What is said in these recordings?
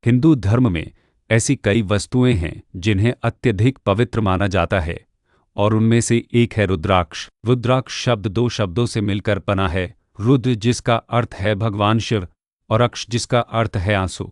हिंदू धर्म में ऐसी कई वस्तुएं हैं जिन्हें अत्यधिक पवित्र माना जाता है और उनमें से एक है रुद्राक्ष। रुद्राक्ष शब्द दो शब्दों से मिलकर बना है, रुद्र जिसका अर्थ है भगवान शिव और अक्ष जिसका अर्थ है आंसू।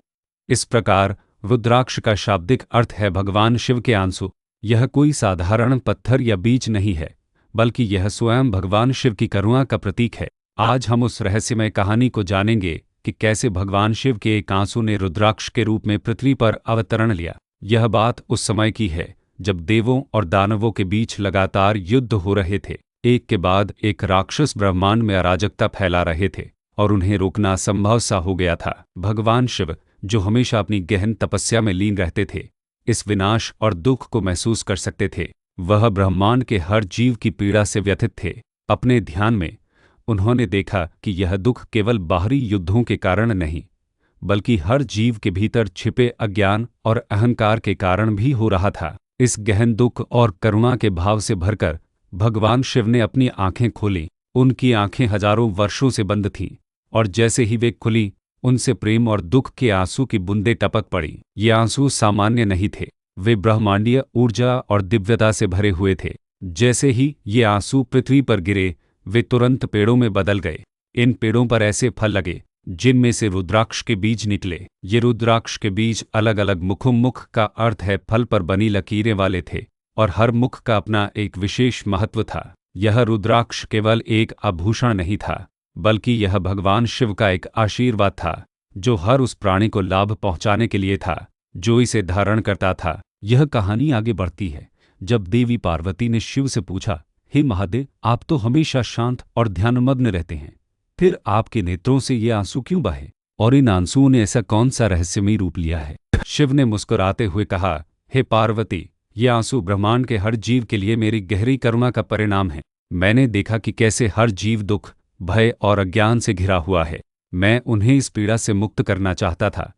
इस प्रकार रुद्राक्ष का शाब्दिक अर्थ है भगवान शिव के आंसू। यह कोई साधारण पत्थर या बीज नहीं है, बल्कि यह स्वयं भगवान शिव की करुणा का प्रतीक है। आज हम उस रहस्यमय कहानी को जानेंगे कि कैसे भगवान शिव के एक आंसू ने रुद्राक्ष के रूप में पृथ्वी पर अवतरण लिया। यह बात उस समय की है जब देवों और दानवों के बीच लगातार युद्ध हो रहे थे। एक के बाद एक राक्षस ब्रह्मांड में अराजकता फैला रहे थे और उन्हें रोकना असंभव सा हो गया था। भगवान शिव, जो हमेशा अपनी गहन तपस्या में लीन रहते थे, इस विनाश और दुख को महसूस कर सकते थे। वह ब्रह्मांड के हर जीव की पीड़ा से व्यथित थे। अपने ध्यान में उन्होंने देखा कि यह दुख केवल बाहरी युद्धों के कारण नहीं, बल्कि हर जीव के भीतर छिपे अज्ञान और अहंकार के कारण भी हो रहा था। इस गहन दुख और करुणा के भाव से भरकर भगवान शिव ने अपनी आंखें खोली। उनकी आंखें हजारों वर्षों से बंद थीं, और जैसे ही वे खुली, उनसे प्रेम और दुख के आंसू की बूंदें टपक पड़ी। ये आंसू सामान्य नहीं थे, वे ब्रह्मांडीय ऊर्जा और दिव्यता से भरे हुए थे। जैसे ही ये आंसू पृथ्वी पर गिरे, वे तुरंत पेड़ों में बदल गए। इन पेड़ों पर ऐसे फल लगे जिनमें से रुद्राक्ष के बीज निकले। ये रुद्राक्ष के बीज अलग अलग मुखों, मुख का अर्थ है फल पर बनी लकीरें वाले थे, और हर मुख का अपना एक विशेष महत्व था। यह रुद्राक्ष केवल एक आभूषण नहीं था, बल्कि यह भगवान शिव का एक आशीर्वाद था, जो हर उस प्राणी को लाभ पहुंचाने के लिए था जो इसे धारण करता था। यह कहानी आगे बढ़ती है जब देवी पार्वती ने शिव से पूछा, हे महादेव, आप तो हमेशा शांत और ध्यानमग्न रहते हैं, फिर आपके नेत्रों से ये आंसू क्यों बहे, और इन आंसुओं ने ऐसा कौन सा रहस्यमयी रूप लिया है? शिव ने मुस्कुराते हुए कहा, हे पार्वती, ये आंसू ब्रह्मांड के हर जीव के लिए मेरी गहरी करुणा का परिणाम है। मैंने देखा कि कैसे हर जीव दुख, भय और अज्ञान से घिरा हुआ है। मैं उन्हें इस पीड़ा से मुक्त करना चाहता था,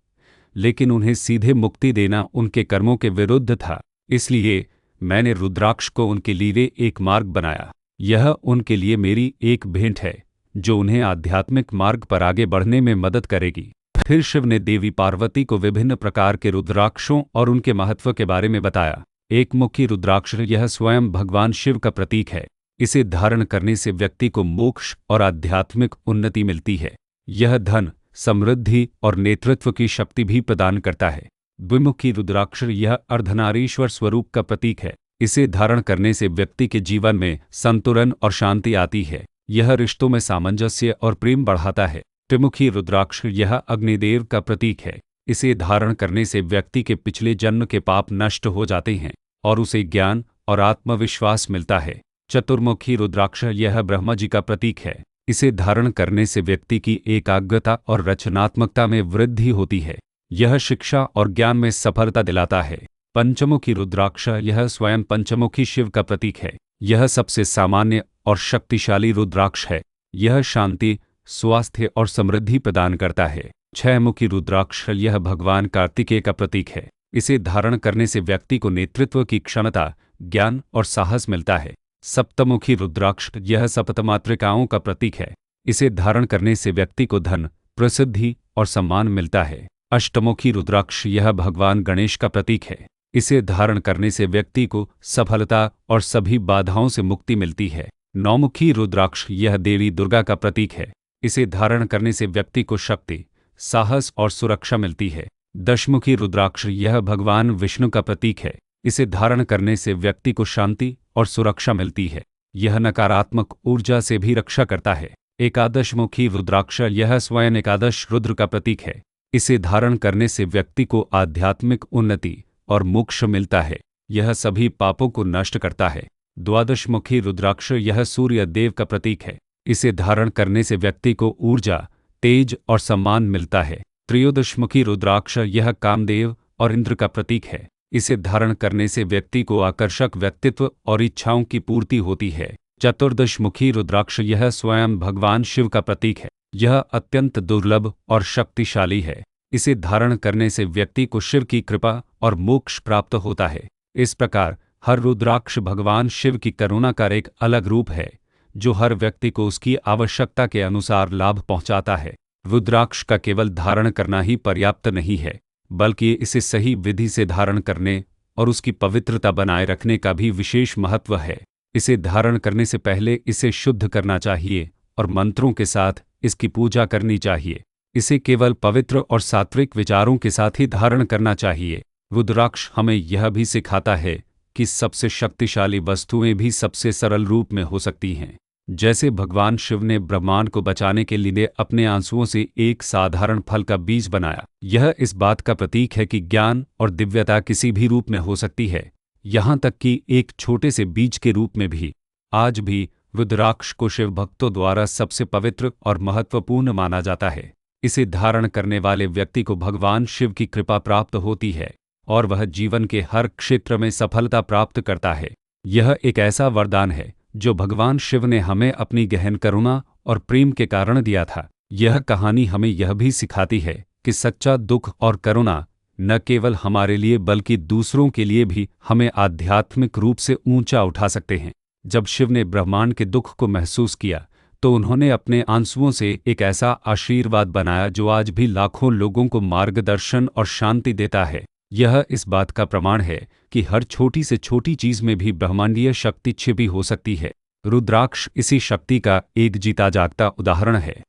लेकिन उन्हें सीधे मुक्ति देना उनके कर्मों के विरुद्ध था। इसलिए मैंने रुद्राक्ष को उनके लिए एक मार्ग बनाया। यह उनके लिए मेरी एक भेंट है जो उन्हें आध्यात्मिक मार्ग पर आगे बढ़ने में मदद करेगी। फिर शिव ने देवी पार्वती को विभिन्न प्रकार के रुद्राक्षों और उनके महत्व के बारे में बताया। एक मुखी रुद्राक्ष, यह स्वयं भगवान शिव का प्रतीक है। इसे धारण करने से व्यक्ति को मोक्ष और आध्यात्मिक उन्नति मिलती है। यह धन, समृद्धि और नेतृत्व की शक्ति भी प्रदान करता है। द्विमुखी रुद्राक्ष, यह अर्धनारीश्वर स्वरूप का प्रतीक है। इसे धारण करने से व्यक्ति के जीवन में संतुलन और शांति आती है। यह रिश्तों में सामंजस्य और प्रेम बढ़ाता है। त्रिमुखी रुद्राक्ष, यह अग्निदेव का प्रतीक है। इसे धारण करने से व्यक्ति के पिछले जन्म के पाप नष्ट हो जाते हैं और उसे ज्ञान और आत्मविश्वास मिलता है। चतुर्मुखी रुद्राक्ष, यह ब्रह्मा जी का प्रतीक है। इसे धारण करने से व्यक्ति की एकाग्रता और रचनात्मकता में वृद्धि होती है। यह शिक्षा और ज्ञान में सफलता दिलाता है। पंचमुखी रुद्राक्ष, यह स्वयं पंचमुखी शिव का प्रतीक है। यह सबसे सामान्य और शक्तिशाली रुद्राक्ष है। यह शांति, स्वास्थ्य और समृद्धि प्रदान करता है। छहमुखी रुद्राक्ष, यह भगवान कार्तिकेय का प्रतीक है। इसे धारण करने से व्यक्ति को नेतृत्व की क्षमता, ज्ञान और साहस मिलता है। सप्तमुखी रुद्राक्ष, यह सप्तमातृकाओं का प्रतीक है। इसे धारण करने से व्यक्ति को धन, प्रसिद्धि और सम्मान मिलता है। अष्टमुखी रुद्राक्ष, यह भगवान गणेश का प्रतीक है। इसे धारण करने से व्यक्ति को सफलता और सभी बाधाओं से मुक्ति मिलती है। नौमुखी रुद्राक्ष, यह देवी दुर्गा का प्रतीक है। इसे धारण करने से व्यक्ति को शक्ति, साहस और सुरक्षा मिलती है। दशमुखी रुद्राक्ष, यह भगवान विष्णु का प्रतीक है। इसे धारण करने से व्यक्ति को शांति और सुरक्षा मिलती है। यह नकारात्मक ऊर्जा से भी रक्षा करता है। एकादशमुखी रुद्राक्ष, यह स्वयं एकादश रुद्र का प्रतीक है। इसे धारण करने से व्यक्ति को आध्यात्मिक उन्नति और मोक्ष मिलता है। यह सभी पापों को नष्ट करता है। द्वादशमुखी रुद्राक्ष, यह सूर्य देव का प्रतीक है। इसे धारण करने से व्यक्ति को ऊर्जा, तेज और सम्मान मिलता है। त्रयोदशमुखी रुद्राक्ष, यह कामदेव और इंद्र का प्रतीक है। इसे धारण करने से व्यक्ति को आकर्षक व्यक्तित्व और इच्छाओं की पूर्ति होती है। चतुर्दशमुखी रुद्राक्ष, यह स्वयं भगवान शिव का प्रतीक है। यह अत्यंत दुर्लभ और शक्तिशाली है। इसे धारण करने से व्यक्ति को शिव की कृपा और मोक्ष प्राप्त होता है। इस प्रकार हर रुद्राक्ष भगवान शिव की करुणा का एक अलग रूप है, जो हर व्यक्ति को उसकी आवश्यकता के अनुसार लाभ पहुंचाता है। रुद्राक्ष का केवल धारण करना ही पर्याप्त नहीं है, बल्कि इसे सही विधि से धारण करने और उसकी पवित्रता बनाए रखने का भी विशेष महत्व है। इसे धारण करने से पहले इसे शुद्ध करना चाहिए और मंत्रों के साथ इसकी पूजा करनी चाहिए। इसे केवल पवित्र और सात्विक विचारों के साथ ही धारण करना चाहिए। रुद्राक्ष हमें यह भी सिखाता है कि सबसे शक्तिशाली वस्तुएं भी सबसे सरल रूप में हो सकती हैं। जैसे भगवान शिव ने ब्रह्मांड को बचाने के लिए अपने आंसुओं से एक साधारण फल का बीज बनाया। यह इस बात का प्रतीक है कि ज्ञान और दिव्यता किसी भी रूप में हो सकती है, यहाँ तक कि एक छोटे से बीज के रूप में भी। आज भी रुद्राक्ष को शिव भक्तों द्वारा सबसे पवित्र और महत्वपूर्ण माना जाता है। इसे धारण करने वाले व्यक्ति को भगवान शिव की कृपा प्राप्त होती है और वह जीवन के हर क्षेत्र में सफलता प्राप्त करता है। यह एक ऐसा वरदान है जो भगवान शिव ने हमें अपनी गहन करुणा और प्रेम के कारण दिया था। यह कहानी हमें यह भी सिखाती है कि सच्चा दुख और करुणा न केवल हमारे लिए बल्कि दूसरों के लिए भी हमें आध्यात्मिक रूप से ऊंचा उठा सकते हैं। जब शिव ने ब्रह्मांड के दुख को महसूस किया तो उन्होंने अपने आंसुओं से एक ऐसा आशीर्वाद बनाया जो आज भी लाखों लोगों को मार्गदर्शन और शांति देता है। यह इस बात का प्रमाण है कि हर छोटी से छोटी चीज में भी ब्रह्मांडीय शक्ति छिपी हो सकती है। रुद्राक्ष इसी शक्ति का एक जीता जागता उदाहरण है।